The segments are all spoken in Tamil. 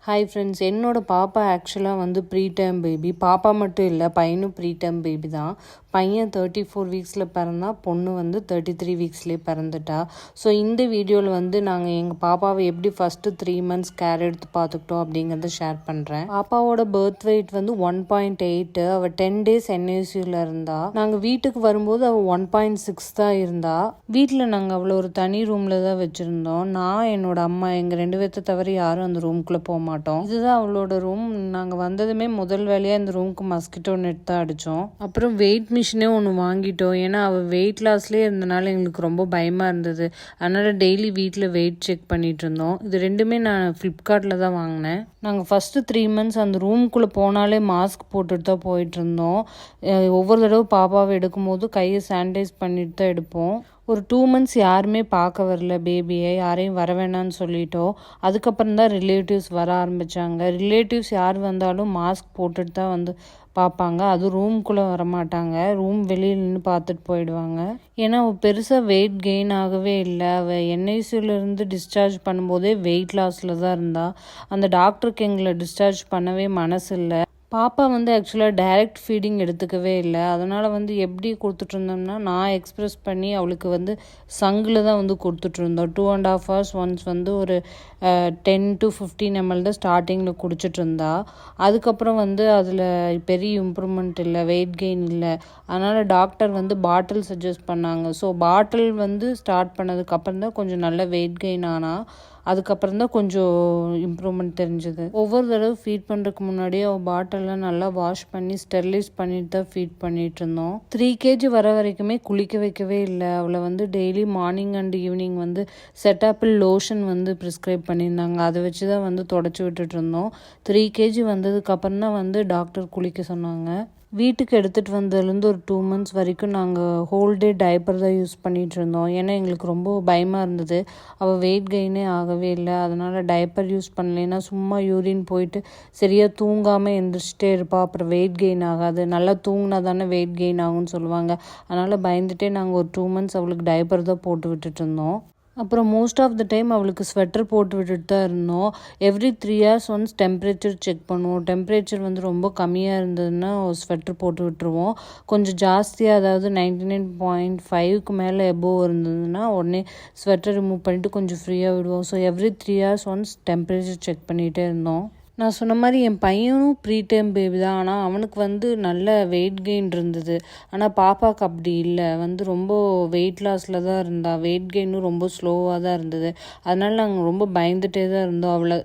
ஹாய் ஃப்ரெண்ட்ஸ், என்னோட பாப்பா ஆக்சுவலாக வந்து ப்ரீடேர்ம் பேபி. பாப்பா மட்டும் இல்லை, பையனும் ப்ரீடேர்ம் பேபி தான். பையன் 34 வீக்ஸில் பிறந்தா, பொண்ணு வந்து 33 வீக்ஸ்லேயே பிறந்துட்டா. ஸோ இந்த வீடியோவில் வந்து நாங்கள் எங்கள் பாப்பாவை எப்படி ஃபஸ்ட்டு 3 மந்த்ஸ் கேர் எடுத்து பார்த்துக்கிட்டோம் அப்படிங்கிறத ஷேர் பண்ணுறேன். பாப்பாவோட பர்த் வெயிட் வந்து 1.8. அவள் 10 days NICUவில் இருந்தா. நாங்கள் வீட்டுக்கு வரும்போது அவள் 1.6 தான் இருந்தா. வீட்டில் நாங்கள் அவளை ஒரு தனி ரூமில் தான் வச்சுருந்தோம். நான், என்னோட அம்மா, எங்கள் 2 பேர்த்த தவிர யாரும் அந்த ரூம்குள்ளே போக மாட்டோம். இதுதான் அவளோட ரூம். நாங்கள் வந்ததுமே முதல் வேலையாக இந்த ரூமுக்கு மஸ்கிட்டோ நெட் தான் அடித்தோம். அப்புறம் வெயிட் மிஷினே ஒன்று வாங்கிட்டோம். ஏன்னா அவள் வெயிட் லாஸ்லேயே இருந்தனால எங்களுக்கு ரொம்ப பயமாக இருந்தது. அதனால் டெய்லி வீட்டில் வெயிட் செக் பண்ணிட்டு இருந்தோம். இது ரெண்டுமே நான் ஃப்ளிப்கார்ட்டில் தான் வாங்கினேன். நாங்கள் ஃபஸ்ட்டு 3 months அந்த ரூம்குள்ளே போனாலே மாஸ்க் போட்டுட்டு தான் போயிட்டு இருந்தோம். ஒவ்வொரு தடவை பாப்பாவை எடுக்கும்போது கையை சானிடைஸ் பண்ணிட்டு தான் எடுப்போம். ஒரு 2 months யாருமே பார்க்க வரல பேபியை, யாரையும் வர வேணான்னு சொல்லிட்டோம். அதுக்கப்புறம் தான் ரிலேட்டிவ்ஸ் வர ஆரம்பித்தாங்க. ரிலேட்டிவ்ஸ் யார் வந்தாலும் மாஸ்க் போட்டுட்டு தான் வந்து பார்ப்பாங்க. அதுவும் ரூம்குள்ளே வரமாட்டாங்க. ரூம் வெளியில் நின்று பார்த்துட்டு போயிடுவாங்க. ஏன்னா அவள் பெருசாக வெயிட் கெயின் ஆகவே இல்லை. அவள் NICUலேருந்து டிஸ்சார்ஜ் பண்ணும்போதே வெயிட் லாஸில் தான் இருந்தா. அந்த டாக்டருக்கு எங்களை டிஸ்சார்ஜ் பண்ணவே மனசு இல்லை. பாப்பா வந்து ஆக்சுவலாக டைரக்ட் ஃபீடிங் எடுத்துக்கவே இல்லை. அதனால் வந்து எப்படி கொடுத்துட்ருந்தோம்னா, நான் எக்ஸ்ப்ரெஸ் பண்ணி அவளுக்கு வந்து சங்கில் தான் வந்து கொடுத்துட்ருந்தோம். 2.5 hours ஒன்ஸ் வந்து ஒரு 10 to 15 ml தான் ஸ்டார்டிங்கில் குடிச்சிட்ருந்தா. அதுக்கப்புறம் வந்து அதில் பெரிய இம்ப்ரூவ்மெண்ட் இல்லை, வெயிட் கெயின் இல்லை. அதனால் டாக்டர் வந்து பாட்டில் சஜஸ்ட் பண்ணாங்க. ஸோ பாட்டில் வந்து ஸ்டார்ட் பண்ணதுக்கப்புறம் தான் கொஞ்சம் நல்ல வெயிட் கெயின் ஆனால், அதுக்கப்புறம் தான் கொஞ்சம் இம்ப்ரூவ்மெண்ட் தெரிஞ்சுது. ஒவ்வொரு தடவை ஃபீட் பண்ணுறதுக்கு முன்னாடியே அவள் பாட்டிலெலாம் நல்லா வாஷ் பண்ணி ஸ்டெர்லைஸ் பண்ணிட்டு தான் ஃபீட் பண்ணிகிட்டு இருந்தோம். 3 kg வர வரைக்குமே குளிக்க வைக்கவே இல்லை. அவளை வந்து டெய்லி மார்னிங் அண்ட் ஈவினிங் வந்து செட்டாப்பிள் லோஷன் வந்து ப்ரிஸ்கிரைப் பண்ணியிருந்தாங்க. அதை வச்சு தான் வந்து தொடச்சி விட்டுட்டு இருந்தோம். 3 kg வந்ததுக்கப்புறம் தான் வந்து டாக்டர் குளிக்க சொன்னாங்க. வீட்டுக்கு எடுத்துகிட்டு வந்ததுலேருந்து ஒரு 2 months வரைக்கும் நாங்கள் ஹோல் டே டைப்பர் தான் யூஸ் பண்ணிகிட்டு இருந்தோம். ஏன்னா எங்களுக்கு ரொம்ப பயமாக இருந்தது. அவள் வெயிட் கெயினே ஆகவே இல்லை. அதனால் டைப்பர் யூஸ் பண்ணலைன்னா சும்மா யூரின் போயிட்டு சரியாக தூங்காமல் எந்திரிச்சிட்டே இருப்பாள். அப்புறம் வெயிட் கெயின் ஆகாது. நல்லா தூங்கினா தானே வெயிட் கெயின் ஆகும்னு சொல்லுவாங்க. அதனால் பயந்துகிட்டே நாங்கள் ஒரு 2 months அவளுக்கு டைப்பர் தான் போட்டு விட்டுட்டு இருந்தோம். அப்புறம் மோஸ்ட் ஆஃப் த டைம் அவளுக்கு ஸ்வெட்டர் போட்டு விட்டுட்டு தான் இருந்தோம். Every 3 hours once temperature check பண்ணுவோம். டெம்பரேச்சர் வந்து ரொம்ப கம்மியாக இருந்ததுன்னா ஸ்வெட்டர் போட்டு விட்டுருவோம். கொஞ்சம் ஜாஸ்தியாக, அதாவது 99.5க்கு மேலே எபோவ் இருந்ததுன்னா உடனே ஸ்வெட்டர் ரிமூவ் பண்ணிவிட்டு கொஞ்சம் ஃப்ரீயாக விடுவோம். So every 3 hours once temperature check பண்ணிகிட்டே இருந்தோம். நான் சொன்ன மாதிரி என் பையனும் ப்ரீடேர்ம் பேபி தான். ஆனால் அவனுக்கு வந்து நல்ல வெயிட் கெயின் இருந்தது. ஆனால் பாப்பாவுக்கு அப்படி இல்லை. வந்து ரொம்ப வெயிட் லாஸில் தான் இருந்தா. வெயிட் கெயினும் ரொம்ப ஸ்லோவாக தான் இருந்தது. அதனால நாங்கள் ரொம்ப பயந்துகிட்டே தான் இருந்தோம். அவளை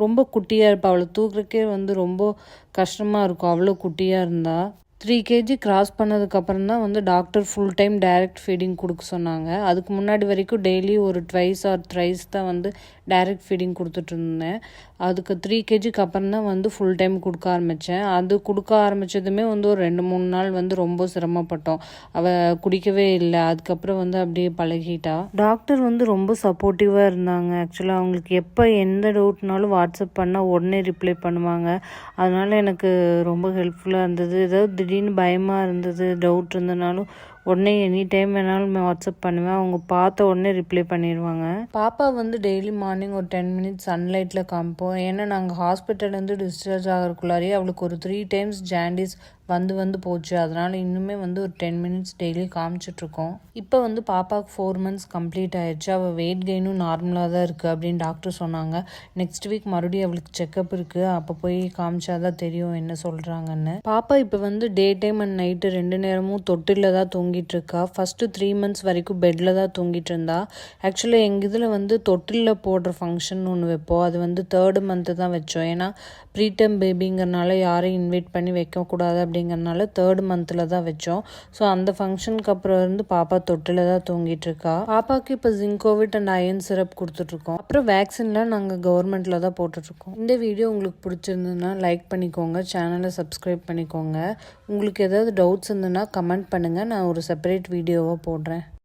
ரொம்ப குட்டியாக இருப்பாள். அவளை தூக்குறக்கே வந்து ரொம்ப கஷ்டமாக இருக்கும், அவ்வளோ குட்டியாக இருந்தா. 3 kg கிராஸ் பண்ணதுக்கப்புறம் தான் வந்து doctor full time direct feeding கொடுக்க சொன்னாங்க. அதுக்கு முன்னாடி வரைக்கும் டெய்லி ஒரு 2 or 3 தான் வந்து டைரக்ட் ஃபீடிங் கொடுத்துட்ருந்தேன். அதுக்கு 3 kgக்கு அப்புறம் தான் வந்து ஃபுல் டைம் கொடுக்க ஆரம்பித்தேன். அது கொடுக்க ஆரம்பித்ததுமே வந்து ஒரு 2-3 நாள் வந்து ரொம்ப சிரமப்பட்டோம். அவள் குடிக்கவே இல்லை. அதுக்கப்புறம் வந்து அப்படியே பழகிட்டா. டாக்டர் வந்து ரொம்ப சப்போர்ட்டிவாக இருந்தாங்க. ஆக்சுவலாக அவங்களுக்கு எப்போ எந்த டவுட்னாலும் வாட்ஸ்அப் பண்ணால் உடனே ரிப்ளை பண்ணுவாங்க. அதனால் எனக்கு ரொம்ப ஹெல்ப்ஃபுல்லாக இருந்தது. ஏதாவது திடீர்னு பயமாக இருந்தது, டவுட் இருந்தனாலும் உடனே எனி டைம் வேணாலும் வாட்ஸ்அப் பண்ணுவேன். அவங்க பார்த்த உடனே ரிப்ளை பண்ணிடுவாங்க. பாப்பா வந்து டெய்லி மார்னிங் ஒரு 10 minutes சன்லைட்டில் காமிப்போம். ஏன்னா நாங்கள் ஹாஸ்பிட்டல்லேருந்து டிஸ்சார்ஜ் ஆகிறதுக்குள்ளாரியே அவளுக்கு ஒரு 3 times ஜாண்டிஸ் வந்து போச்சு. அதனால் இன்னுமே வந்து ஒரு 10 minutes டெய்லி காமிச்சிட்ருக்கோம். இப்போ வந்து பாப்பாவுக்கு 4 months கம்ப்ளீட் ஆயிடுச்சு. அவள் வெயிட் கெயினும் நார்மலாக தான் இருக்குது அப்படின்னு டாக்டர் சொன்னாங்க. நெக்ஸ்ட் வீக் மறுபடியும் அவளுக்கு செக்கப் இருக்குது. அப்போ போய் காமிச்சாதான் தெரியும் என்ன சொல்கிறாங்கன்னு. பாப்பா இப்போ வந்து டே டைம் அண்ட் நைட்டு 2 நேரமும் தொட்டிலில் தான் தூங்கிட்டு இருக்கா. ஃபஸ்ட்டு 3 months வரைக்கும் பெட்டில் தான் தூங்கிட்டு இருந்தா. ஆக்சுவலாக எங்கள் இதில் வந்து தொட்டிலில் போடுற ஃபங்க்ஷன் ஒன்று வைப்போம். அது வந்து 3rd month தான் வச்சோம். ஏன்னா ப்ரீடேர்ம் பேபிங்கிறனால யாரையும் இன்வைட் பண்ணி வைக்கக்கூடாது அப்படிங்கிறனால 3rd monthல தான் வச்சோம். ஸோ அந்த ஃபங்க்ஷனுக்கு அப்புறம் இருந்து பாப்பா தொட்டில் தான் தூங்கிட்டு இருக்கா. பாப்பாவுக்கு இப்போ ஜிங்கோவிட் அண்ட் அயன் சிரப் கொடுத்துட்ருக்கோம். அப்புறம் வேக்சின்லாம் நாங்கள் கவர்மெண்ட்டில் தான் போட்டுட்ருக்கோம். இந்த வீடியோ உங்களுக்கு பிடிச்சிருந்ததுன்னா லைக் பண்ணிக்கோங்க, சேனலை சப்ஸ்கிரைப் பண்ணிக்கோங்க. உங்களுக்கு ஏதாவது டவுட்ஸ் இருந்ததுன்னா கமெண்ட் பண்ணுங்கள். நான் ஒரு செப்பரேட் வீடியோவாக போடுறேன்.